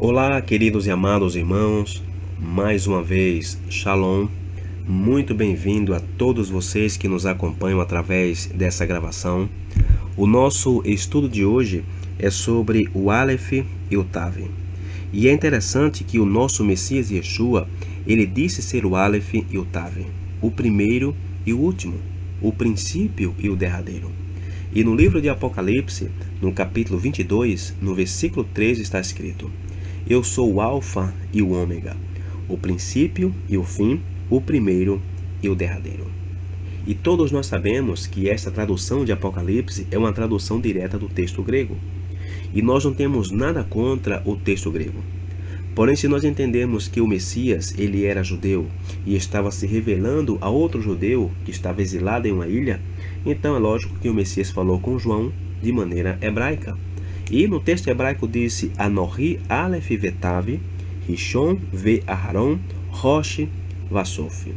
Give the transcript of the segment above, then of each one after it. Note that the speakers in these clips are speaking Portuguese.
Olá, queridos e amados irmãos, mais uma vez, Shalom. Muito bem-vindo a todos vocês que nos acompanham através dessa gravação. O nosso estudo de hoje é sobre o Aleph e o Tav. E é interessante que o nosso Messias Yeshua, ele disse ser o Aleph e o Tav, o primeiro e o último, o princípio e o derradeiro. E no livro de Apocalipse, no capítulo 22, no versículo 13 está escrito: Eu sou o Alfa e o Ômega, o princípio e o fim, o primeiro e o derradeiro. E todos nós sabemos que esta tradução de Apocalipse é uma tradução direta do texto grego. E nós não temos nada contra o texto grego. Porém, se nós entendemos que o Messias, ele era judeu e estava se revelando a outro judeu que estava exilado em uma ilha, então é lógico que o Messias falou com João de maneira hebraica. E no texto hebraico disse: Anohi Aleph Vetav, Rishon ve Aharon, Rosh Vasof.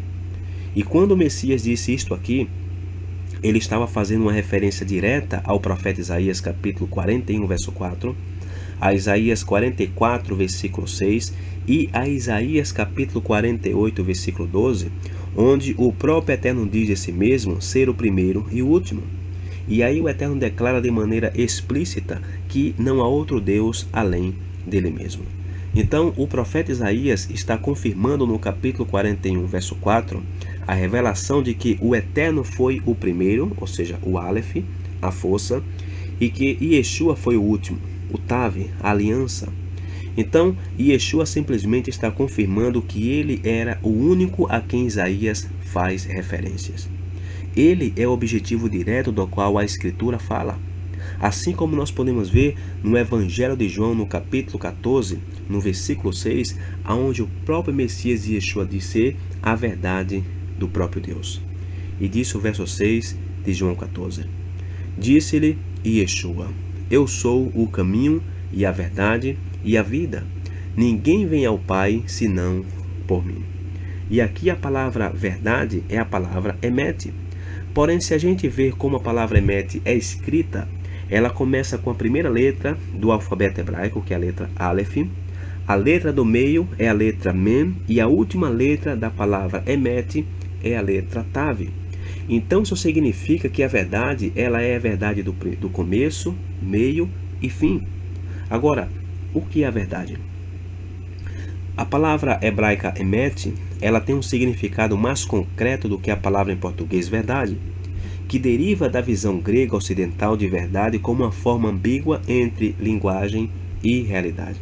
E quando o Messias disse isto aqui, ele estava fazendo uma referência direta ao profeta Isaías, capítulo 41, verso 4, a Isaías 44, versículo 6 e a Isaías, capítulo 48, versículo 12, onde o próprio Eterno diz de si mesmo ser o primeiro e o último. E aí o Eterno declara de maneira explícita que não há outro Deus além dele mesmo. Então, o profeta Isaías está confirmando no capítulo 41, verso 4, a revelação de que o Eterno foi o primeiro, ou seja, o Aleph, a força, e que Yeshua foi o último, o Tav, a aliança. Então, Yeshua simplesmente está confirmando que ele era o único a quem Isaías faz referências. Ele é o objetivo direto do qual a Escritura fala. Assim como nós podemos ver no Evangelho de João, no capítulo 14, no versículo 6, onde o próprio Messias Yeshua diz ser a verdade do próprio Deus. E disse o verso 6 de João 14: Disse-lhe Yeshua: Eu sou o caminho e a verdade e a vida. Ninguém vem ao Pai senão por mim. E aqui a palavra verdade é a palavra emet. Porém, se a gente ver como a palavra emet é escrita, ela começa com a primeira letra do alfabeto hebraico, que é a letra Aleph. A letra do meio é a letra Mem e a última letra da palavra emet é a letra Tav. Então isso significa que a verdade, ela é a verdade do começo, meio e fim. Agora, o que é a verdade? A palavra hebraica emet, ela tem um significado mais concreto do que a palavra em português verdade, que deriva da visão grega ocidental de verdade como uma forma ambígua entre linguagem e realidade.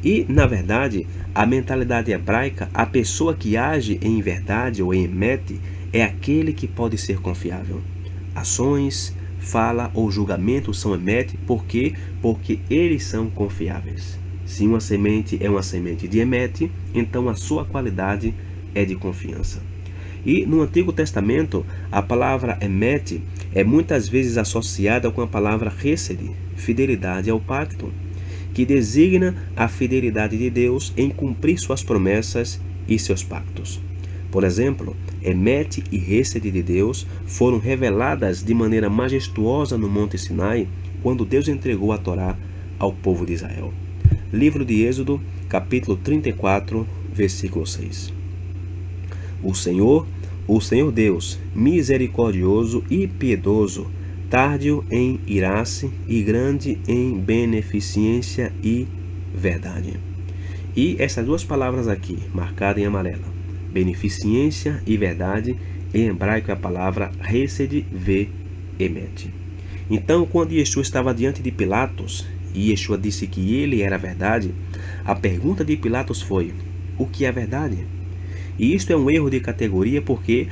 E, na verdade, a mentalidade hebraica, a pessoa que age em verdade ou em emet, é aquele que pode ser confiável. Ações, fala ou julgamento são emet, por quê? Porque eles são confiáveis. Se uma semente é uma semente de emet, então a sua qualidade é de confiança. E no Antigo Testamento, a palavra emet é muitas vezes associada com a palavra hesed, fidelidade ao pacto, que designa a fidelidade de Deus em cumprir suas promessas e seus pactos. Por exemplo, emet e hesed de Deus foram reveladas de maneira majestuosa no Monte Sinai, quando Deus entregou a Torá ao povo de Israel. Livro de Êxodo, capítulo 34, versículo 6. O Senhor Deus, misericordioso e piedoso, tárdio em irar-se e grande em beneficência e verdade. E essas duas palavras aqui, marcadas em amarela, beneficência e verdade, em hebraico é a palavra hesed ve emet. Então, quando Yeshua estava diante de Pilatos, e Yeshua disse que ele era a verdade, a pergunta de Pilatos foi: o que é a verdade? E isto é um erro de categoria, porque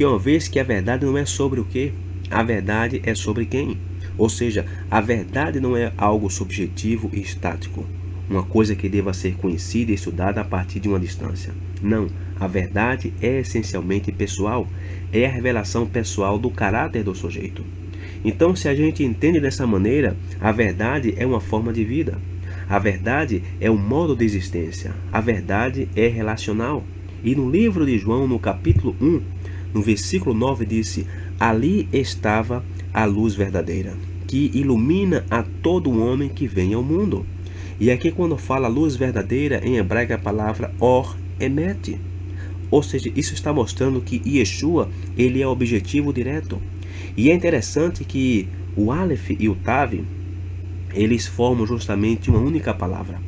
uma vez que a verdade não é sobre o que, a verdade é sobre quem. Ou seja, a verdade não é algo subjetivo e estático, uma coisa que deva ser conhecida e estudada a partir de uma distância. Não, a verdade é essencialmente pessoal, é a revelação pessoal do caráter do sujeito. Então, se a gente entende dessa maneira, a verdade é uma forma de vida. A verdade é um modo de existência. A verdade é relacional. E no livro de João, no capítulo 1, no versículo 9, disse: Ali estava a luz verdadeira, que ilumina a todo homem que vem ao mundo. E aqui quando fala luz verdadeira, em hebraico é a palavra Or Emet. Ou seja, isso está mostrando que Yeshua, ele é o objetivo direto. E é interessante que o Aleph e o Tav, eles formam justamente uma única palavra,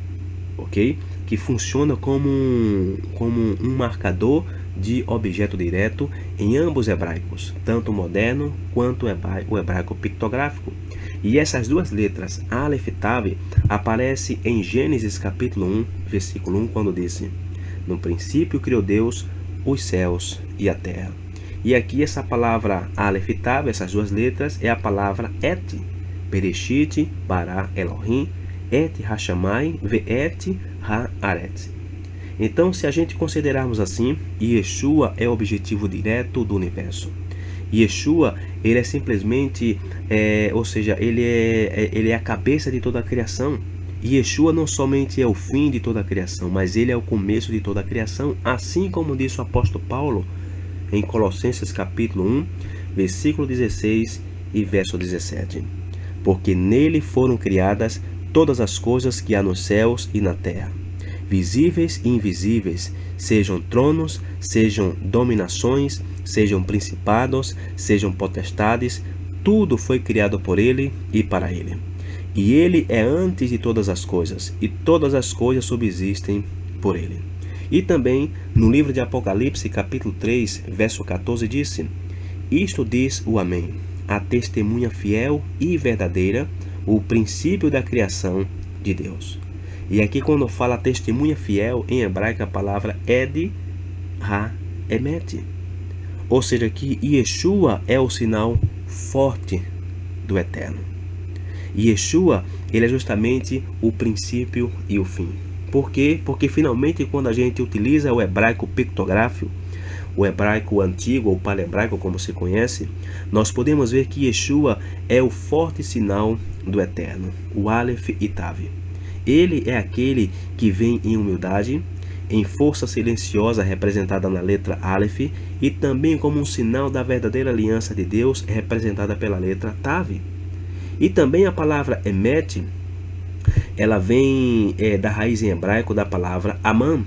ok? Que funciona como um marcador de objeto direto em ambos hebraicos, tanto o moderno quanto o hebraico pictográfico. E essas duas letras, Aleph e Tav, aparecem em Gênesis capítulo 1, versículo 1, quando disse: no princípio criou Deus os céus e a terra. E aqui essa palavra Aleph e Tav, essas duas letras, é a palavra Et, Bereshit, Bara, Elohim, Et Hashamai, Ve'et Haaretz. Então, se a gente considerarmos assim, Yeshua é o objetivo direto do universo. Yeshua, ele é simplesmente, ou seja, ele é a cabeça de toda a criação. Yeshua não somente é o fim de toda a criação, mas ele é o começo de toda a criação, assim como disse o apóstolo Paulo em Colossenses capítulo 1, versículo 16 e verso 17. Porque nele foram criadas todas as coisas que há nos céus e na terra, visíveis e invisíveis, sejam tronos, sejam dominações, sejam principados, sejam potestades, tudo foi criado por ele e para ele. E ele é antes de todas as coisas, e todas as coisas subsistem por ele. E também no livro de Apocalipse, capítulo 3, verso 14, disse: isto diz o Amém, a testemunha fiel e verdadeira, o princípio da criação de Deus. E aqui quando fala testemunha fiel, em hebraico a palavra Ed Ha-Emet. Ou seja, que Yeshua é o sinal forte do Eterno. Yeshua, ele é justamente o princípio e o fim. Por quê? Porque finalmente quando a gente utiliza o hebraico pictográfico, o hebraico antigo ou palhebraico como se conhece, nós podemos ver que Yeshua é o forte sinal do Eterno, o Aleph e Tav. Ele é aquele que vem em humildade, em força silenciosa representada na letra Aleph e também como um sinal da verdadeira aliança de Deus representada pela letra Tav. E também a palavra Emet, ela vem da raiz em hebraico da palavra Aman,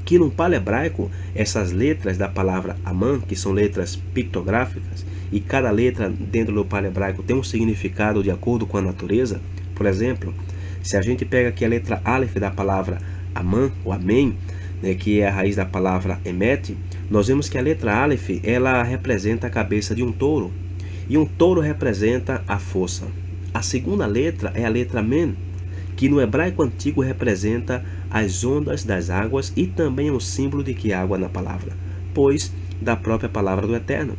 que no palhebraico, essas letras da palavra Aman, que são letras pictográficas, e cada letra dentro do palhebraico tem um significado de acordo com a natureza. Por exemplo, se a gente pega aqui a letra Aleph da palavra Aman, ou Amém, né, que é a raiz da palavra Emet, nós vemos que a letra Aleph, ela representa a cabeça de um touro, e um touro representa a força. A segunda letra é a letra Men, que no hebraico antigo representa as ondas das águas e também é um símbolo de que água na palavra, pois da própria palavra do Eterno.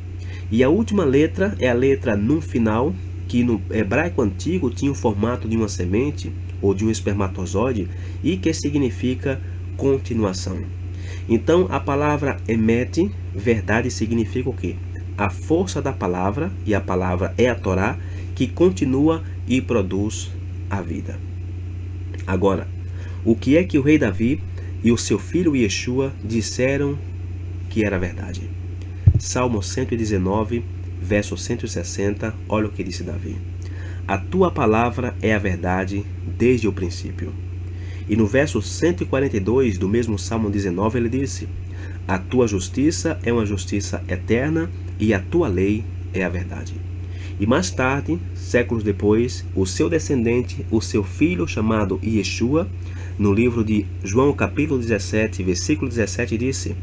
E a última letra é a letra Nun final, que no hebraico antigo tinha o formato de uma semente ou de um espermatozoide e que significa continuação. Então a palavra Emet, verdade, significa o quê? A força da palavra, e a palavra é a Torá, que continua e produz a vida. Agora, o que é que o rei Davi e o seu filho Yeshua disseram que era verdade? Salmo 119, verso 160, olha o que disse Davi: a tua palavra é a verdade desde o princípio. E no verso 142 do mesmo Salmo 19 ele disse: a tua justiça é uma justiça eterna e a tua lei é a verdade. E mais tarde, séculos depois, o seu descendente, o seu filho chamado Yeshua, no livro de João capítulo 17, versículo 17, disse: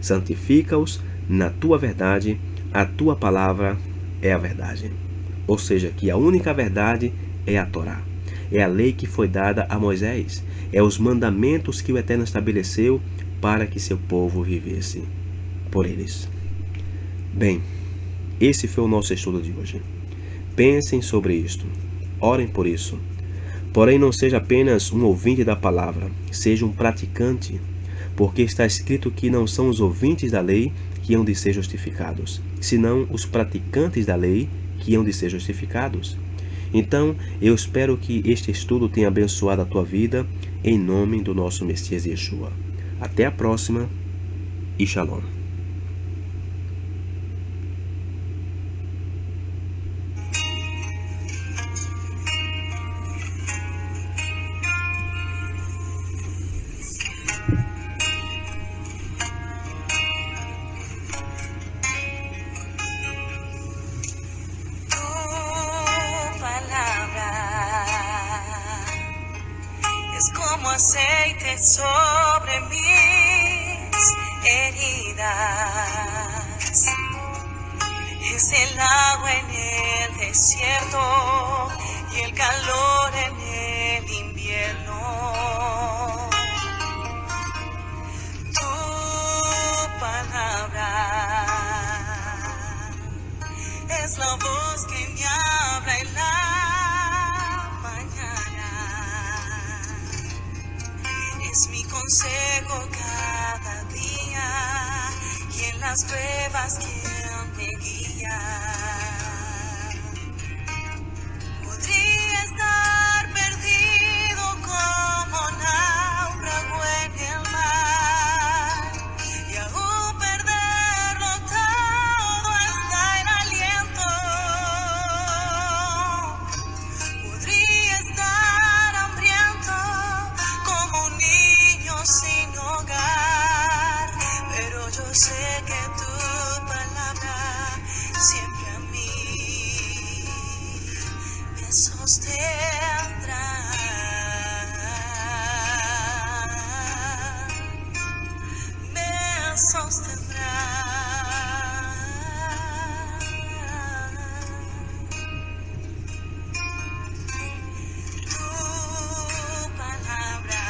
santifica-os na tua verdade, a tua palavra é a verdade. Ou seja, que a única verdade é a Torá. É a lei que foi dada a Moisés. É os mandamentos que o Eterno estabeleceu para que seu povo vivesse por eles. Bem, esse foi o nosso estudo de hoje. Pensem sobre isto. Orem por isso. Porém, não seja apenas um ouvinte da palavra, seja um praticante, porque está escrito que não são os ouvintes da lei que hão de ser justificados, senão os praticantes da lei que hão de ser justificados. Então, eu espero que este estudo tenha abençoado a tua vida, em nome do nosso Messias Yeshua. Até a próxima e Shalom. aceite sobre mis heridas. Es el agua en el desierto y el calor en el invierno. Tu palabra es la voz que me habla en la mañana. Es mi consejo cada día y en las pruebas quien me guía. Podría estar perdido como náufrago en el mar y aún perderlo todo hasta el aliento. Podría estar hambriento como un niño sin hogar, pero yo sé que tu palabra siempre a mí me sostendrá. Me sostendrá. Tu palabra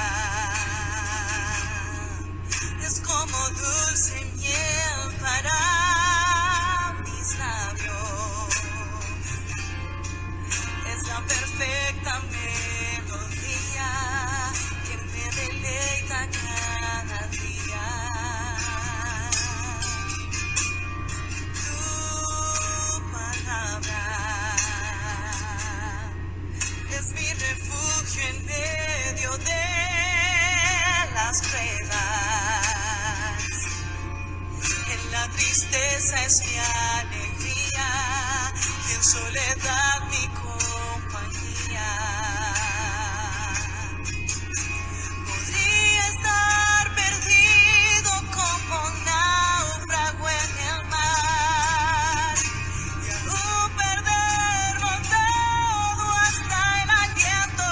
es como dulce miel para mis labios. Es la perfecta melodía que me deleita cada día. Tu palabra es mi refugio en medio de las pruebas. En la tristeza es mi alegría y en soledad mi compañía. Podría estar perdido como un náufrago en el mar y aún perderlo todo hasta el aliento.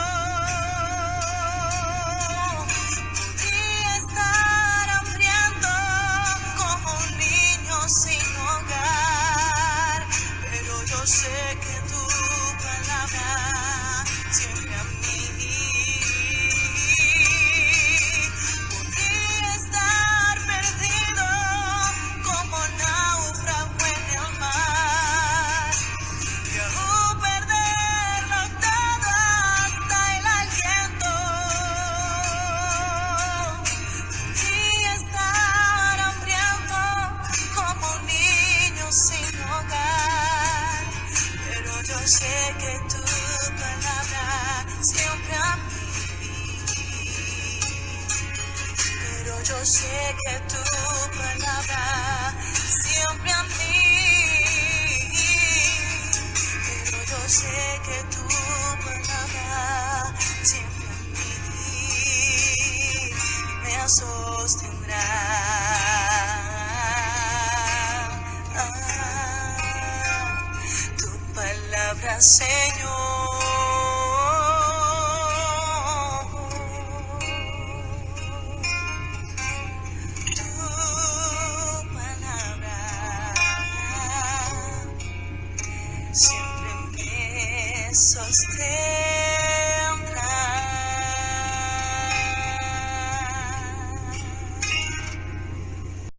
Podría estar hambriento como un niño sin hogar, pero yo sé que tu palabra siempre a mí. Podría estar perdido como náufrago en el mar y aún perderlo todo hasta el aliento. Podría estar hambriento como un niño sin hogar, pero yo sé que tu palabra siempre a mí. Pero yo sé que tu palabra siempre a mí. Pero yo sé que tu palabra siempre a mí me sostendrá. Tu palabra, Señor. Tu palabra siempre